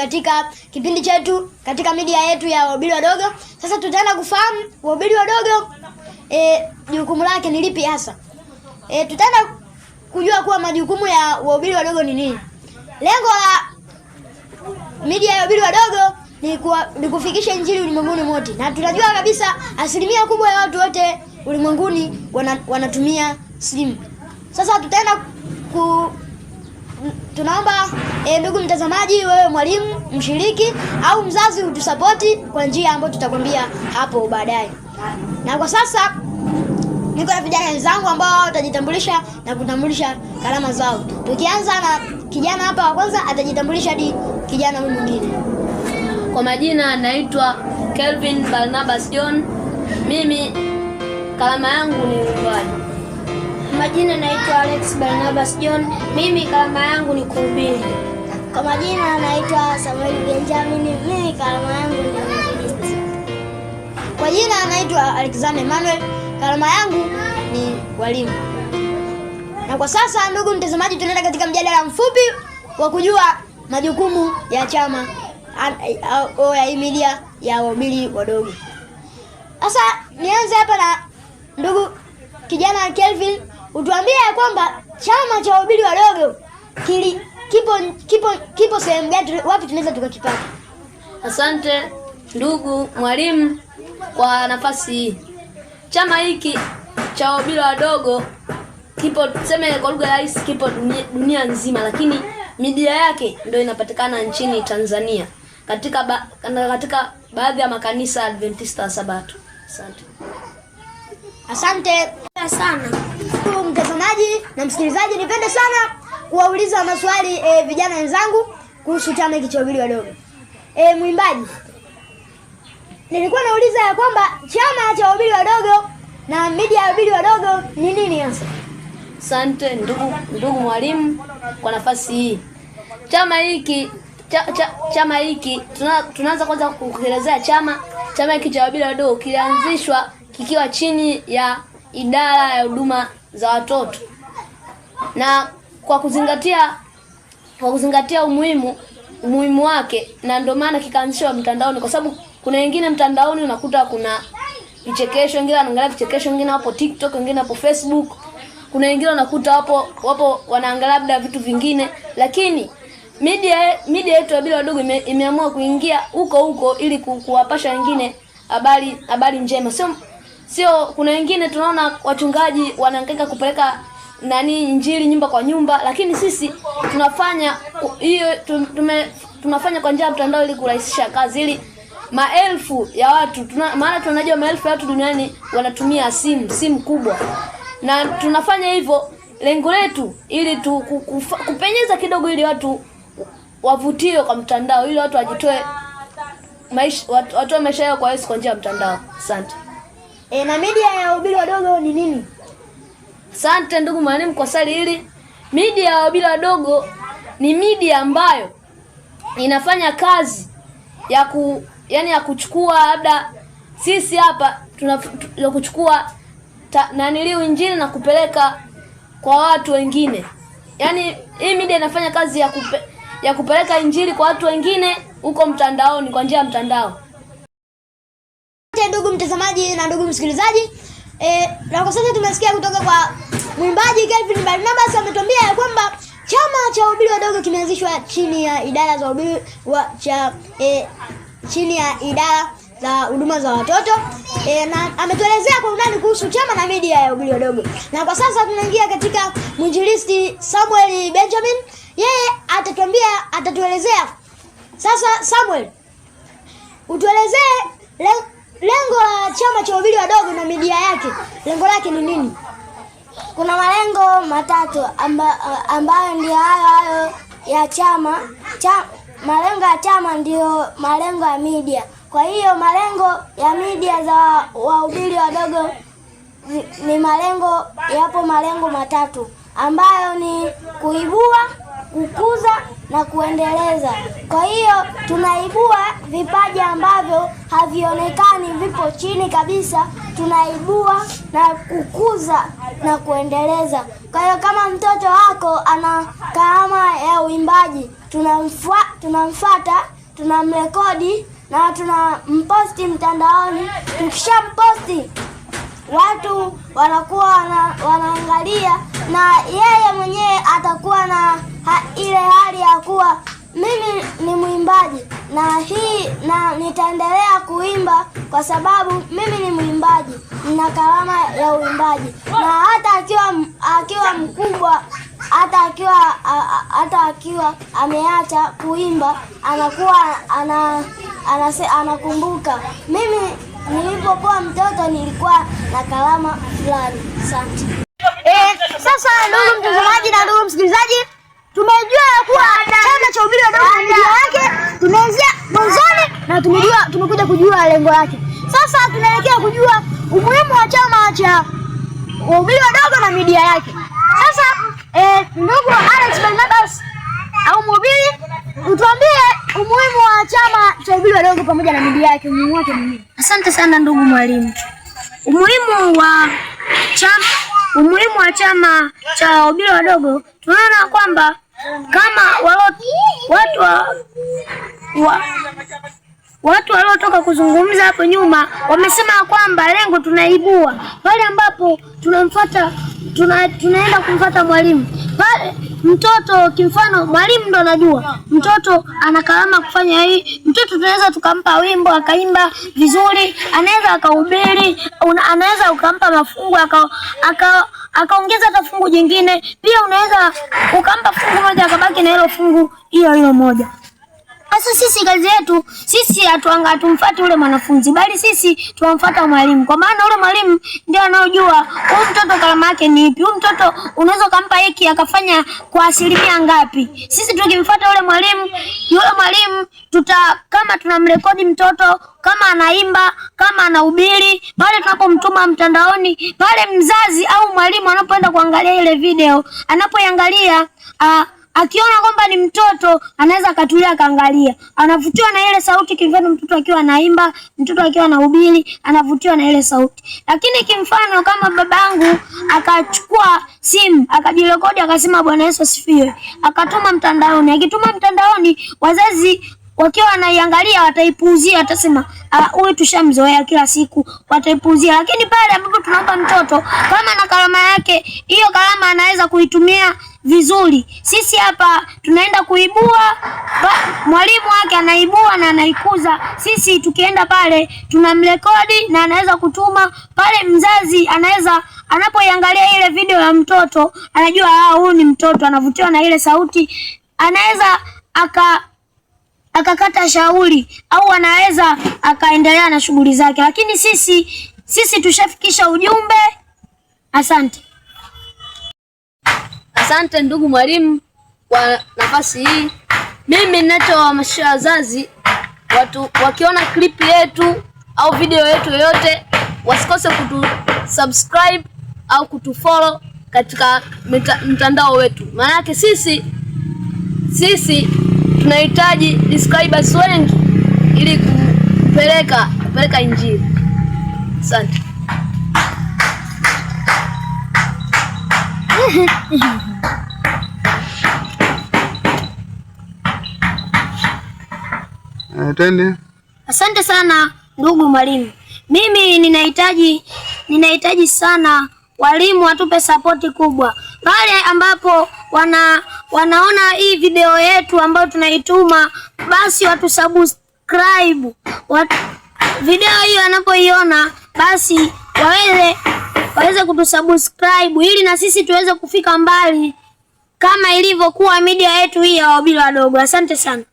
katika kipindi chetu katika media yetu ya Wahubiri Wadogo. Sasa tutaenda kufahamu Wahubiri Wadogo jukumu lake ni lipi hasa. Tutaenda kujua kuwa majukumu ya Wahubiri Wadogo ni nini. Lengo la media ya Wahubiri Wadogo ni kufikisha injili ulimwenguni mote. Na tunajua kabisa asilimia kubwa ya watu wote ulimwenguni wanatumia simu. Sasa tutaenda tunaomba ndugu mtazamaji, wewe mwalimu, mshiriki au mzazi utusapoti kwa njia ambayo tutakwambia hapo baadaye. Na kwa sasa niko na vijana wenzangu ambao watajitambulisha na kutambulisha karama zao. Tukianza na kijana hapa wa kwanza, atajitambulisha hadi kijana huyu mwingine. Kwa majina naitwa Kelvin Barnabas John. Mimi karama yangu ni uimbaji. Majina naitwa Alex Barnabas John. Mimi karama yangu ni kuhubiri. Kwa majina naitwa Samuel Benjamin. Mimi karama yangu ni uinjilisti. Kwa jina naitwa Alexander Emmanuel. Karama yangu ni walimu. Na kwa sasa ndugu mtazamaji, tunaenda katika mjadala mfupi wa kujua majukumu ya chama ya media ya Wahubiri Wadogo. Sasa nianze hapa na ndugu kijana Kelvin, utuambie kwamba chama cha Wahubiri Wadogo kipo sehemu gani, wapi tunaweza tukakipata? Asante ndugu mwalimu kwa nafasi hii. Chama hiki cha Wahubiri Wadogo kipo, tuseme kwa lugha rahisi, kipo dunia nzima, lakini media yake ndio inapatikana nchini Tanzania katika baadhi ya makanisa Adventista wa Sabato. Asante sana. Mtazamaji na msikilizaji, nipende sana kuwauliza maswali vijana wenzangu kuhusu chama hiki cha Wahubiri Wadogo. Mwimbaji, nilikuwa nauliza ya kwamba chama cha Wahubiri Wadogo na media ya Wahubiri Wadogo ni nini hasa? Asante ndugu mwalimu kwa nafasi hii. Chama hiki tunaanza kwanza kuelezea chama hiki cha Wahubiri Wadogo kilianzishwa kikiwa chini ya idara ya huduma za watoto, na kwa kuzingatia umuhimu wake, na ndio maana kikaanzishwa mtandaoni, kwa sababu kuna wengine mtandaoni unakuta kuna vichekesho, wengine wanaangalia vichekesho, wengine wapo TikTok, wengine wapo Facebook, kuna wengine unakuta wapo wanaangalia labda vitu vingine, lakini media yetu ya Wahubiri Wadogo imeamua kuingia huko ili kuwapasha wengine habari njema. Sio kuna wengine tunaona wachungaji wanahangaika kupeleka injili nyumba kwa nyumba, lakini sisi tunafanya hiyo tunafanya kwa njia ya mtandao ili kurahisisha kazi, ili maelfu ya watu maana tunajua maelfu ya watu duniani wanatumia simu kubwa, na tunafanya hivyo lengo letu ili kupenyeza kidogo, ili watu wavutiwe kwa mtandao, ili watu wajitoe maisha yao kwa Yesu kwa njia ya mtandao. Asante. Na media ya Wahubiri Wadogo ni nini? Asante ndugu mwalimu kwa swali hili. Media ya Wahubiri Wadogo ni media ambayo inafanya kazi ya kuchukua, labda sisi hapa kuchukua injili na kupeleka kwa watu wengine. Yaani hii media inafanya kazi ya kupeleka injili kwa watu wengine huko mtandaoni kwa njia ya mtandao. Ndugu mtazamaji na ndugu msikilizaji, na kwa sasa tumesikia kutoka kwa mwimbaji Kelvin Barnabas, ametuambia ya kwamba chama cha Wahubiri Wadogo kimeanzishwa chini ya idara za chini ya idara za huduma za watoto, na ametuelezea kwa undani kuhusu chama na media ya Wahubiri Wadogo. Na kwa sasa tunaingia katika mwinjilisti Samuel Benjamin, yeye atatuelezea. Sasa Samuel, utuelezee lengo la chama cha Wahubiri Wadogo na media yake, lengo lake ni nini? Kuna malengo matatu ambayo ndio hayo ya chama. Malengo ya chama ndio malengo ya media. Kwa hiyo malengo ya media za Wahubiri Wadogo yapo malengo matatu ambayo ni kuibua, kukuza na kuendeleza. Kwa hiyo tunaibua vipaji ambavyo havionekani, vipo chini kabisa, tunaibua na kukuza na kuendeleza. Kwa hiyo kama mtoto wako ana karama ya uimbaji, tunamfuata, tunamrekodi na tunamposti mtandaoni. Tukishamposti watu wanakuwa wanaangalia, na yeye mwenyewe atakuwa na ile hali ya kuwa mimi ni mwimbaji na nitaendelea kuimba kwa sababu mimi ni mwimbaji, nina karama ya uimbaji. Na hata akiwa mkubwa, hata akiwa ameacha kuimba, anakuwa anakumbuka mimi nilipokuwa mtoto nilikuwa na karama fulani. Asante. Sasa ndugu mtazamaji na ndugu msikilizaji, tumejua kuwa chama cha Ubiri Wadogo na media yake tumeanzia mwanzoni na tumekuja kujua lengo lake. Sasa tunaelekea kujua umuhimu wa chama cha Ubiri Wadogo na media yake. Sasa ndugu Alex Barnabas au Mhubiri, utuambie umuhimu wa chama cha Ubiri Wadogo pamoja na media yake, umuhimu wake ni nini? Asante sana ndugu mwalimu. Umuhimu wa chama cha Ubiri Wadogo, tunaona kwamba kama watu waliotoka kuzungumza hapo nyuma wamesema kwamba lengo tunaibua pale ambapo tunaenda kumfuata mwalimu. Pale mtoto kimfano mwalimu ndo anajua mtoto ana karama kufanya hii, mtoto tunaweza tukampa wimbo akaimba vizuri, anaweza akahubiri, anaweza ukampa mafungu akaongeza hata fungu jingine. Pia unaweza ukampa fungu moja akabaki na hilo fungu hilo moja. Sasa sisi kazi yetu, sisi hatumfuati ule mwanafunzi, bali sisi tunamfuata mwalimu. Kwa maana ule mwalimu ndio anajua huyu mtoto karama yake ni ipi. Huyu mtoto unaweza kumpa hiki akafanya kwa asilimia ngapi. Sisi tukimfuata yule mwalimu kama tunamrekodi mtoto, kama anaimba, kama anahubiri, pale tunapomtuma mtandaoni, pale mzazi au mwalimu anapoenda kuangalia ile video, anapoiangalia akiona kwamba ni mtoto, anaweza akatulia akaangalia. Anavutiwa na ile sauti, kimfano mtoto akiwa anaimba, mtoto akiwa anahubiri, anavutiwa na ile sauti. Lakini kimfano kama babangu akachukua simu, akajirekodi, akasema Bwana Yesu asifiwe, akatuma mtandaoni. Akituma mtandaoni, wazazi wakiwa wanaiangalia wataipuuzia, watasema huyu tushamzoea kila siku, wataipuuzia. Lakini pale ambapo tunaomba mtoto kama na karama yake, hiyo karama anaweza kuitumia vizuri. Sisi hapa tunaenda kuibua, mwalimu wake anaibua na anaikuza. Sisi tukienda pale tunamrekodi na anaweza kutuma pale. Mzazi anapoiangalia ile video ya mtoto, anajua huyu ni mtoto, anavutiwa na ile sauti, anaweza akakata shauri au anaweza akaendelea na shughuli zake. Lakini sisi tushafikisha ujumbe. Asante. Asante ndugu mwalimu kwa nafasi hii. Mimi ninachowahamasisha wazazi, watu wakiona clip yetu au video yetu yoyote, wasikose kutusubscribe au kutufollow katika mtandao wetu. Maana yake sisi tunahitaji subscribers wengi ili kupeleka injili. Asante. Asante sana ndugu mwalimu. Mimi ninahitaji sana walimu watupe sapoti kubwa. Pale ambapo wanaona hii video yetu ambayo tunaituma, basi watu subscribe. Video hiyo anapoiona, basi waweze kutusubscribe ili na sisi tuweze kufika mbali kama ilivyokuwa media yetu hii ya Ubiri Wadogo. Asante sana.